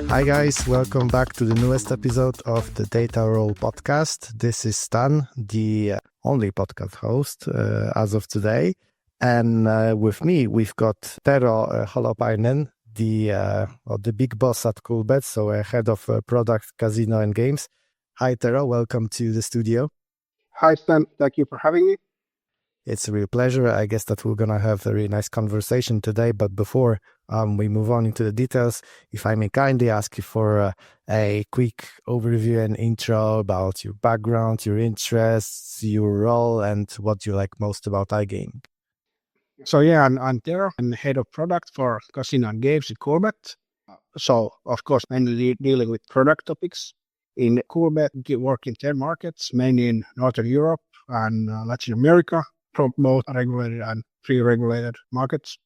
Hi guys, welcome back to the newest episode of the Data Roll podcast. This is Stan, the only podcast host as of today. And with me, we've got Tero Holopainen, the big boss at Coolbet, so head of product, casino and games. Hi Tero, welcome to the studio. Hi Stan, thank you for having me. It's a real pleasure. I guess that we're going to have a really nice conversation today. But before we move on into the details, if I may kindly ask you for a quick overview and intro about your background, your interests, your role, and what you like most about iGaming. So yeah, I'm Tero. I'm head of product for casino and games at Coolbet. So of course, mainly dealing with product topics. In Coolbet, we work in 10 markets, mainly in Northern Europe and Latin America, from both regulated and pre-regulated markets.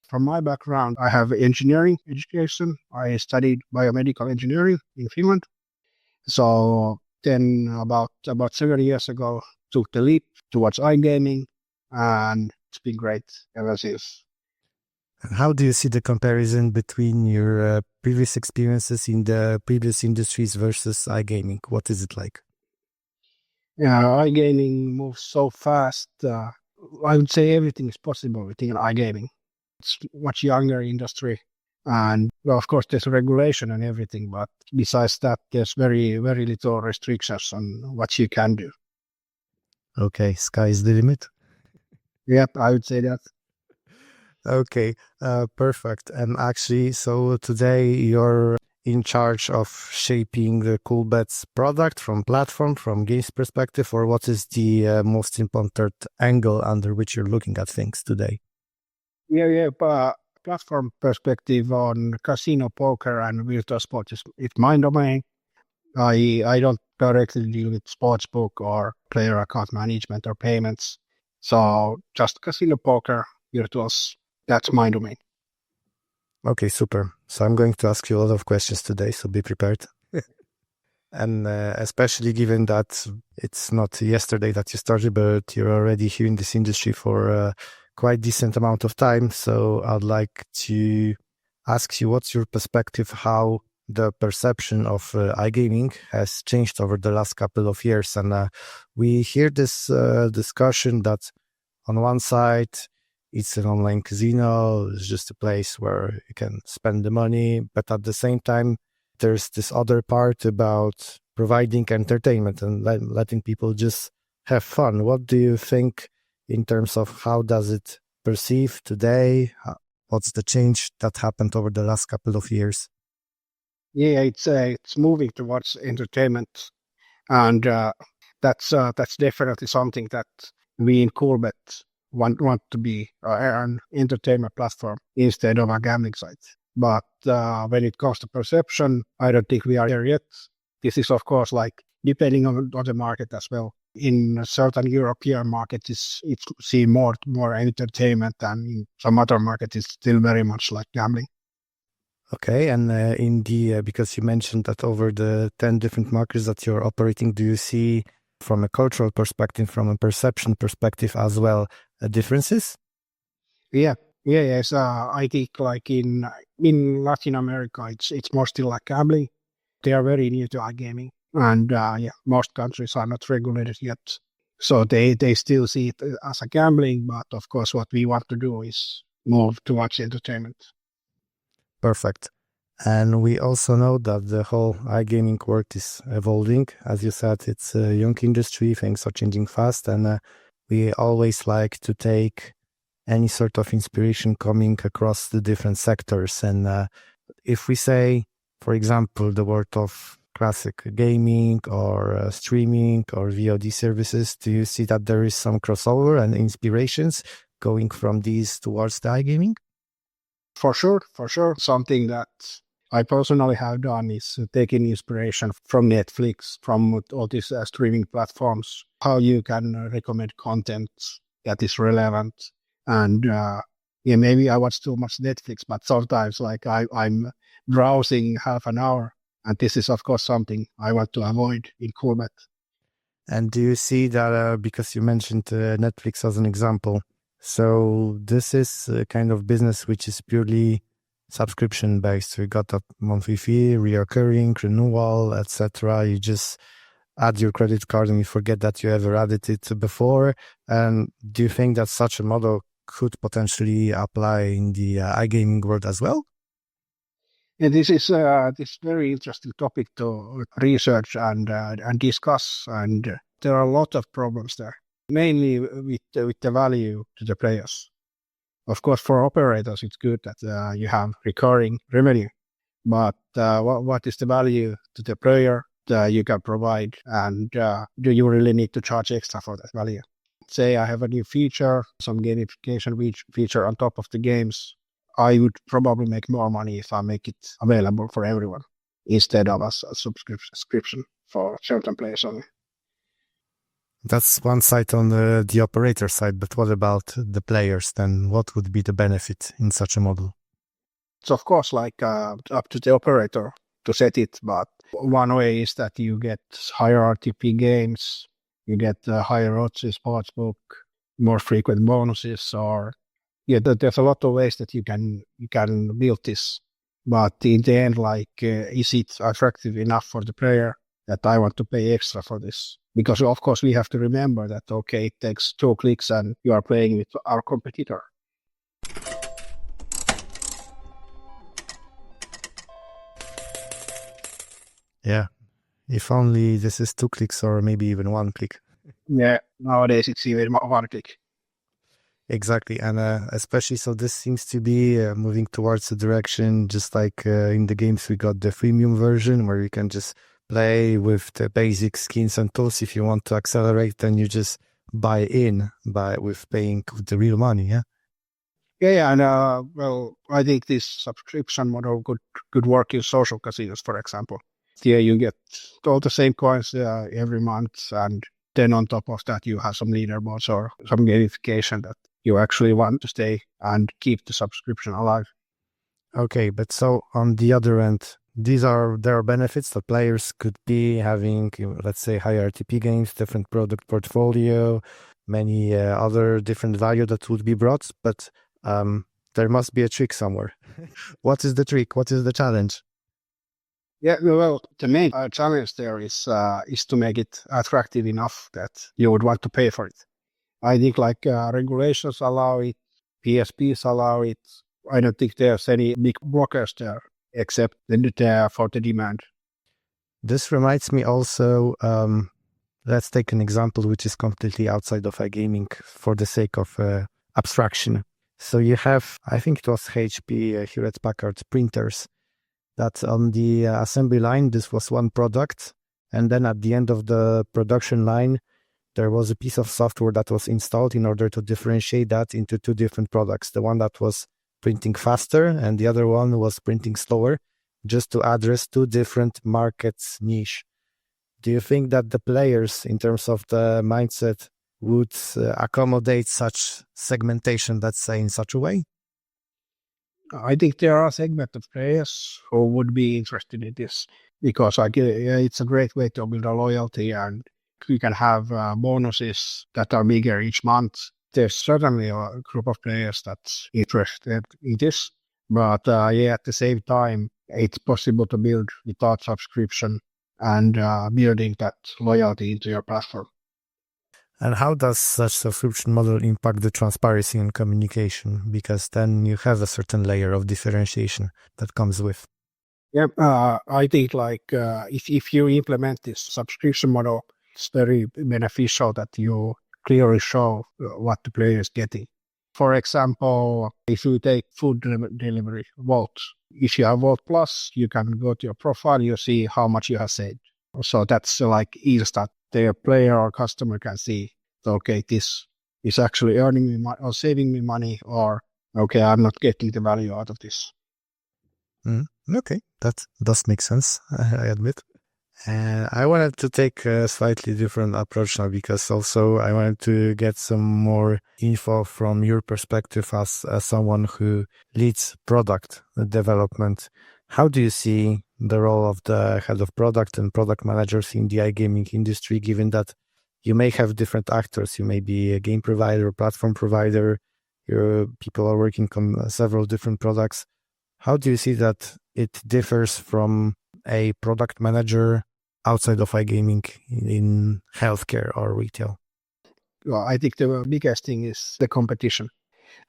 From my background, I have engineering education. I studied biomedical engineering in Finland. So then about 7 years ago, took the leap towards iGaming, and it's been great ever since. And how do you see the comparison between your previous experiences in the previous industries versus iGaming? What is it like? Yeah, iGaming moves so fast. I would say everything is possible within iGaming. It's a much younger industry. And well, of course, there's regulation and everything. But besides that, there's very, very little restrictions on what you can do. Okay, sky's the limit. Yep, I would say that. Okay, perfect. And actually, so today you're in charge of shaping the Coolbet's product from platform, from games perspective, or what is the most important angle under which you're looking at things today? Yeah, but platform perspective on casino, poker, and virtual sports it's my domain. I don't directly deal with sportsbook or player account management or payments. So just casino, poker, virtuals, that's my domain. Okay, super. So I'm going to ask you a lot of questions today, so be prepared. And especially given that it's not yesterday that you started, but you're already here in this industry for a quite decent amount of time. So I'd like to ask you, what's your perspective, how the perception of iGaming has changed over the last couple of years? And we hear this discussion that on one side, it's an online casino, it's just a place where you can spend the money. But at the same time, there's this other part about providing entertainment and letting people just have fun. What do you think in terms of how does it perceive today? What's the change that happened over the last couple of years? Yeah, it's moving towards entertainment, and that's definitely something that we in Coolbet want to be an entertainment platform instead of a gambling site. But when it comes to perception, I don't think we are there yet. This is, of course, like depending on the market as well. In certain European markets, it's seen more entertainment, and in some other markets, it's still very much like gambling. Okay, and in the because you mentioned that over the 10 different markets that you're operating, do you see from a cultural perspective, from a perception perspective as well, differences? Yes. I think like in Latin America, it's more still like gambling. They are very new to iGaming, and most countries are not regulated yet, so they still see it as a gambling. But of course, what we want to do is move towards entertainment. Perfect. And we also know that the whole iGaming world is evolving. As you said, it's a young industry, things are changing fast, and we always like to take any sort of inspiration coming across the different sectors. And if we say, for example, the word of classic gaming or streaming or VOD services, do you see that there is some crossover and inspirations going from these towards the iGaming? For sure. Something that I personally have done is taking inspiration from Netflix, from all these streaming platforms, how you can recommend content that is relevant. And maybe I watch too much Netflix, but sometimes like I'm browsing half an hour. And this is, of course, something I want to avoid in Coolbet. And do you see that, because you mentioned Netflix as an example, So this is a kind of business which is purely subscription based. So you got that monthly fee, reoccurring, renewal, etc. You just add your credit card and you forget that you ever added it before. And do you think that such a model could potentially apply in the iGaming world as well? And this is this very interesting topic to research and discuss. And there are a lot of problems there, mainly with the value to the players. Of course, for operators, it's good that you have recurring revenue. But what is the value to the player that you can provide? And do you really need to charge extra for that value? Say I have a new feature, some gamification feature on top of the games. I would probably make more money if I make it available for everyone instead of a subscription for certain players only. That's one side on the operator side, but what about the players then? What would be the benefit in such a model? It's of course like up to the operator to set it, but one way is that you get higher RTP games, you get higher odds in sportsbook, more frequent bonuses, or there's a lot of ways that you can build this. But in the end, like, is it attractive enough for the player that I want to pay extra for this? Because of course we have to remember that okay, it takes 2 clicks and you are playing with our competitor. Yeah, if only this is 2 clicks or maybe even 1 click. Yeah, nowadays it's even 1 click. Exactly, and especially so this seems to be moving towards the direction, just like in the games we got the freemium version where you can just play with the basic skins and tools. If you want to accelerate, then you just buy in with paying with the real money, yeah? Yeah, and well, I think this subscription model could work in social casinos, for example. Yeah, you get all the same coins every month, and then on top of that, you have some leaderboards or some gamification that you actually want to stay and keep the subscription alive. Okay, but so on the other end, there are benefits that players could be having, let's say, higher RTP games, different product portfolio, many other different value that would be brought, but there must be a trick somewhere. What is the trick? What is the challenge? Yeah, well, the main challenge there is to make it attractive enough that you would want to pay for it. I think like regulations allow it, PSPs allow it. I don't think there's any big blockers there except for the demand. This reminds me also, let's take an example which is completely outside of iGaming for the sake of abstraction. So you have, I think it was HP, Hewlett-Packard printers, that on the assembly line, this was one product. And then at the end of the production line, there was a piece of software that was installed in order to differentiate that into 2 different products. The one that was printing faster and the other one was printing slower, just to address 2 different markets niche. Do you think that the players, in terms of the mindset, would accommodate such segmentation, let's say, in such a way? I think there are a segment of players who would be interested in this because it's a great way to build a loyalty and you can have bonuses that are bigger each month. There's certainly a group of players that's interested in this, but at the same time, it's possible to build without subscription and building that loyalty into your platform. And how does such subscription model impact the transparency and communication? Because then you have a certain layer of differentiation that comes with. Yeah, I think like if you implement this subscription model, it's very beneficial that you clearly show what the player is getting. For example, if you take food delivery, Vault, if you have Vault Plus, you can go to your profile, you see how much you have saved. So that's like instant. The player or customer can see, okay, this is actually earning me money or saving me money, or okay, I'm not getting the value out of this. Okay, that does make sense, I admit. I wanted to take a slightly different approach now because also I wanted to get some more info from your perspective as someone who leads product development. How do you see the role of the head of product and product managers in the iGaming industry, given that you may have different actors? You may be a game provider, platform provider, Your people are working on several different products. How do you see that it differs from a product manager outside of iGaming in healthcare or retail? Well, I think the biggest thing is the competition.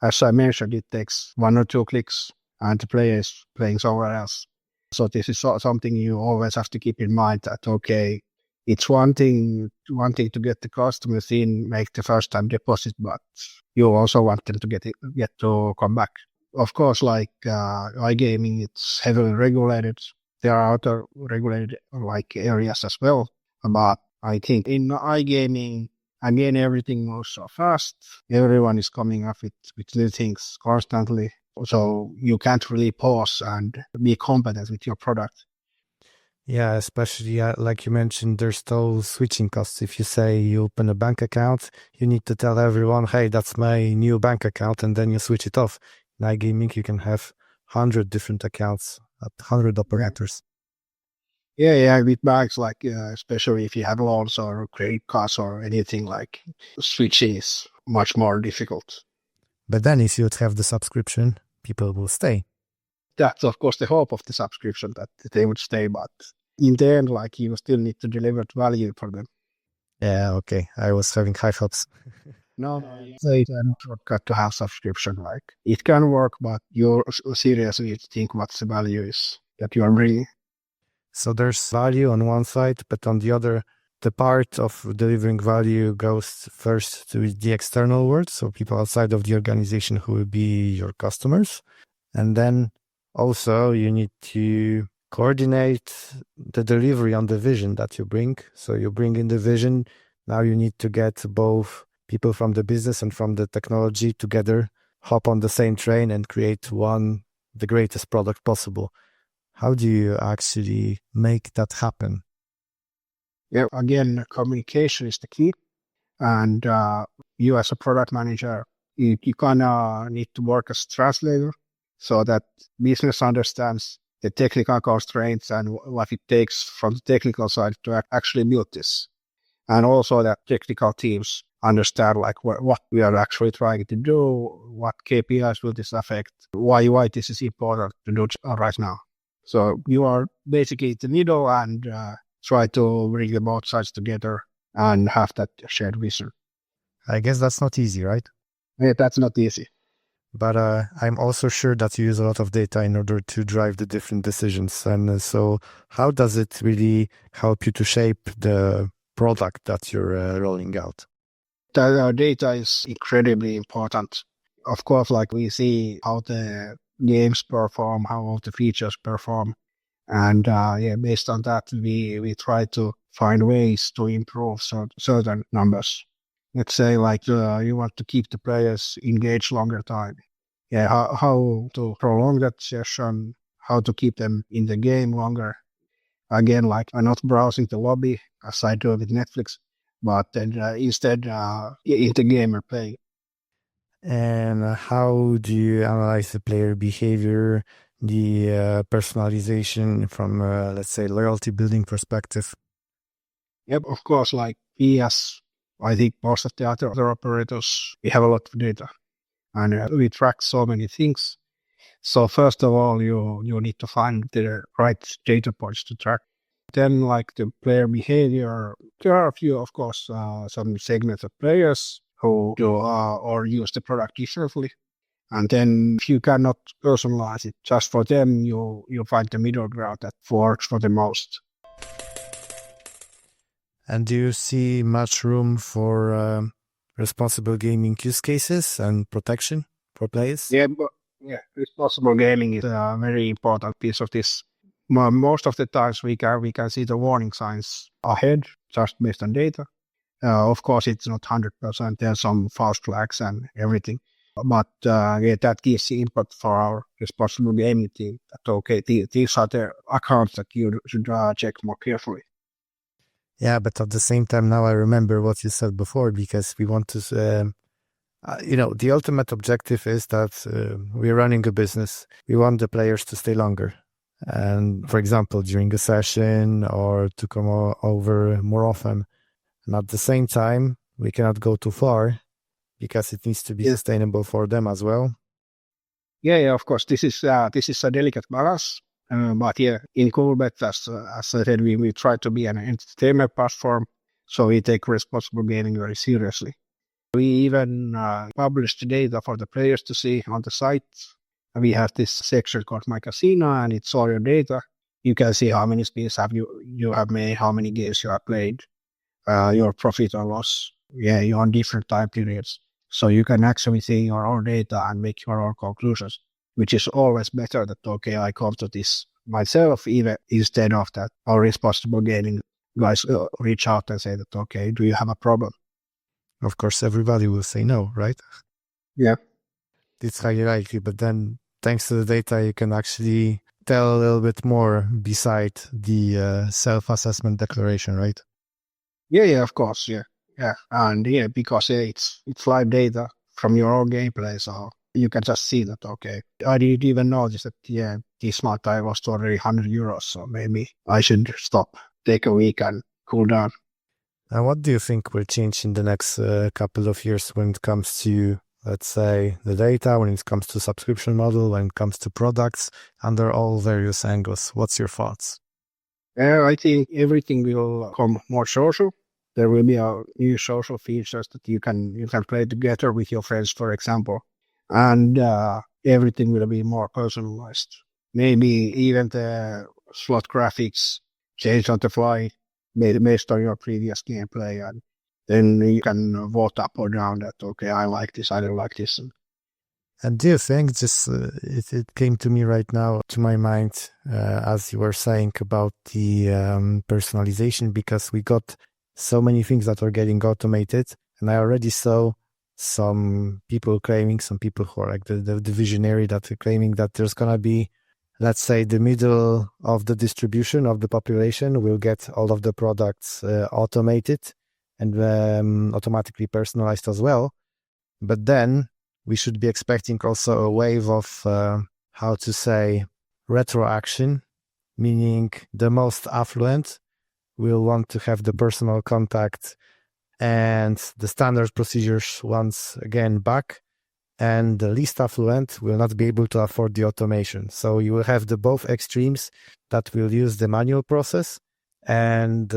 As I mentioned, it takes 1 or 2 clicks and the player is playing somewhere else. So this is something you always have to keep in mind that, okay, it's one thing to get the customers in, make the first time deposit, but you also want them to get to come back. Of course, like iGaming, it's heavily regulated. There are other regulated like areas as well. But I think in iGaming, again, everything moves so fast. Everyone is coming up with new things constantly. So you can't really pause and be competent with your product. Yeah, especially like you mentioned, there's those switching costs. If you say you open a bank account, you need to tell everyone, hey, that's my new bank account, and then you switch it off. In iGaming, you can have 100 different accounts at 100 operators. Yeah, with banks, like especially if you have loans or credit cards or anything, like switching is much more difficult. But then if you would have the subscription, people will stay. That's of course the hope of the subscription that they would stay, but in the end, like you still need to deliver value for them. Yeah, okay. I was having high hopes. No, it's a shortcut to have subscription. Like it can work, but you seriously think what the value is that you are bringing. So there's value on one side, but on the other, the part of delivering value goes first to the external world, so people outside of the organization who will be your customers. And then also you need to coordinate the delivery on the vision that you bring. So you bring in the vision. Now you need to get both people from the business and from the technology together, hop on the same train and create the greatest product possible. How do you actually make that happen? Yeah, again, communication is the key. And you as a product manager, you kind of need to work as translator so that business understands the technical constraints and what it takes from the technical side to actually build this. And also that technical teams understand like what we are actually trying to do, what KPIs will this affect, why this is important to do right now. So you are basically the middle and try to bring the both sides together and have that shared vision. I guess that's not easy, right? Yeah, that's not easy. But I'm also sure that you use a lot of data in order to drive the different decisions. And so how does it really help you to shape the product that you're rolling out? The data is incredibly important. Of course, like we see how the games perform, how the features perform. And based on that, we try to find ways to improve certain numbers. Let's say like you want to keep the players engaged longer time. Yeah, how to prolong that session, how to keep them in the game longer. Again, like I'm not browsing the lobby as I do with Netflix, but then instead in the game or play. And how do you analyze the player behavior, the personalization from, let's say, loyalty building perspective? Yep, of course, like we as I think most of the other operators, we have a lot of data and we track so many things. So first of all, you need to find the right data points to track. Then like the player behavior, there are a few, of course, some segments of players who do or use the product differently. And then if you cannot personalize it just for them, you find the middle ground that works for the most. And do you see much room for responsible gaming use cases and protection for players? Yeah, responsible gaming is a very important piece of this. Most of the times we can see the warning signs ahead just based on data. Of course, it's not 100%. There's some false flags and everything. But that gives the input for our responsible gaming team that, okay, these are the accounts that you should check more carefully. Yeah, but at the same time, now I remember what you said before, because we want to, the ultimate objective is that we're running a business. We want the players to stay longer. And for example, during a session or to come over more often. And at the same time, we cannot go too far because it needs to be sustainable for them as well. Yeah, of course. This is a delicate balance. But yeah, in Coolbet, as I said, we try to be an entertainment platform, so we take responsible gaming very seriously. We even publish the data for the players to see on the site. We have this section called My Casino, and it's all your data. You can see how many spins you have made, how many games you have played, your profit or loss. Yeah, you're on different time periods. So you can actually see your own data and make your own conclusions, which is always better that, okay, I come to this myself, even instead of that our responsible gaming guys reach out and say that, okay, do you have a problem? Of course, everybody will say no, right? Yeah. It's highly likely, but then thanks to the data, you can actually tell a little bit more beside the self-assessment declaration, right? Yeah, of course, yeah. And yeah, because it's live data from your own gameplay, so you can just see that, okay, I didn't even notice that, this month I lost already €100, so maybe I should stop, take a week and cool down. And what do you think will change in the next couple of years when it comes to, let's say, the data, when it comes to subscription model, when it comes to products, under all various angles? What's your thoughts? I think everything will come more social. There will be new social features that you can play together with your friends, for example, and everything will be more personalized. Maybe even the slot graphics change on the fly based on your previous gameplay, and then you can vote up or down that, okay, I like this, I don't like this. And do you think, just it came to me right now, to my mind, as you were saying about the personalization, because we got so many things that are getting automated, and I already saw some people who are like the visionary, that are claiming that there's going to be, let's say, the middle of the distribution of the population will get all of the products automated and automatically personalized as well. But then we should be expecting also a wave of, how to say, retro action, meaning the most affluent will want to have the personal contact and the standard procedures once again back, and the least affluent will not be able to afford the automation. So you will have the both extremes that will use the manual process, and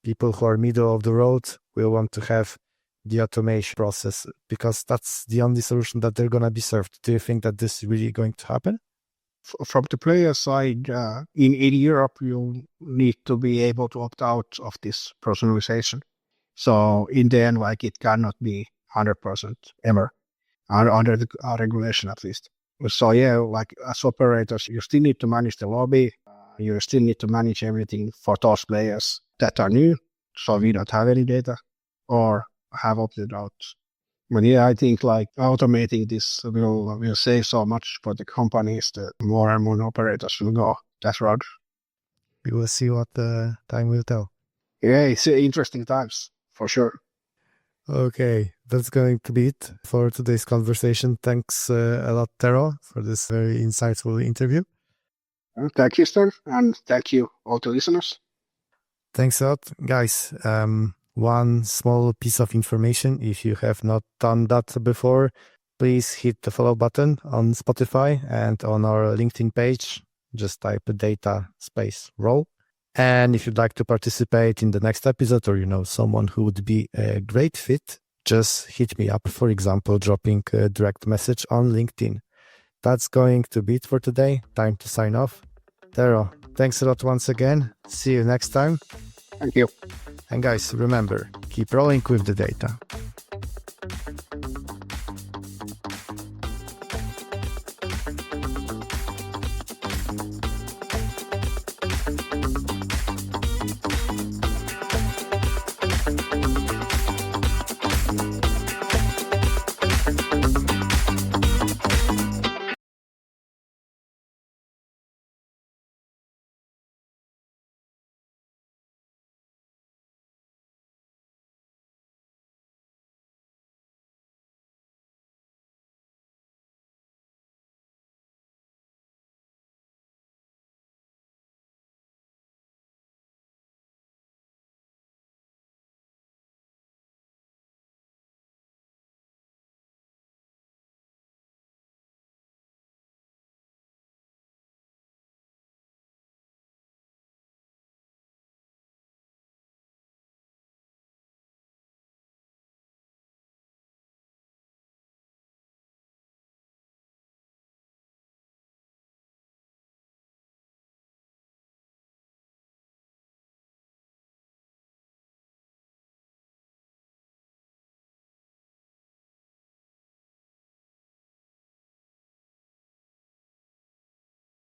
people who are middle of the road will want to have the automation process, because that's the only solution that they're going to be served. Do you think that this is really going to happen? From the player side, in Europe, you need to be able to opt out of this personalization. So in the end, like, it cannot be 100% ever, under the regulation at least. So yeah, like, as operators, you still need to manage the lobby. You still need to manage everything for those players that are new, so we don't have any data or have opted out. But yeah, I think like automating this will save so much for the companies that more and more operators will go that route. We will see what the time will tell. Yeah, it's interesting times for sure. Okay, that's going to be it for today's conversation. Thanks a lot, Tero, for this very insightful interview. Thank you, Stern, and thank you all the listeners. Thanks a lot, guys. One small piece of information: if you have not done that before, please hit the follow button on Spotify and on our LinkedIn page. Just type data space role. And if you'd like to participate in the next episode, or you know someone who would be a great fit, just hit me up, for example, dropping a direct message on LinkedIn. That's going to be it for today. Time to sign off. Tero, thanks a lot once again. See you next time. Thank you. And guys, remember, keep rolling with the data.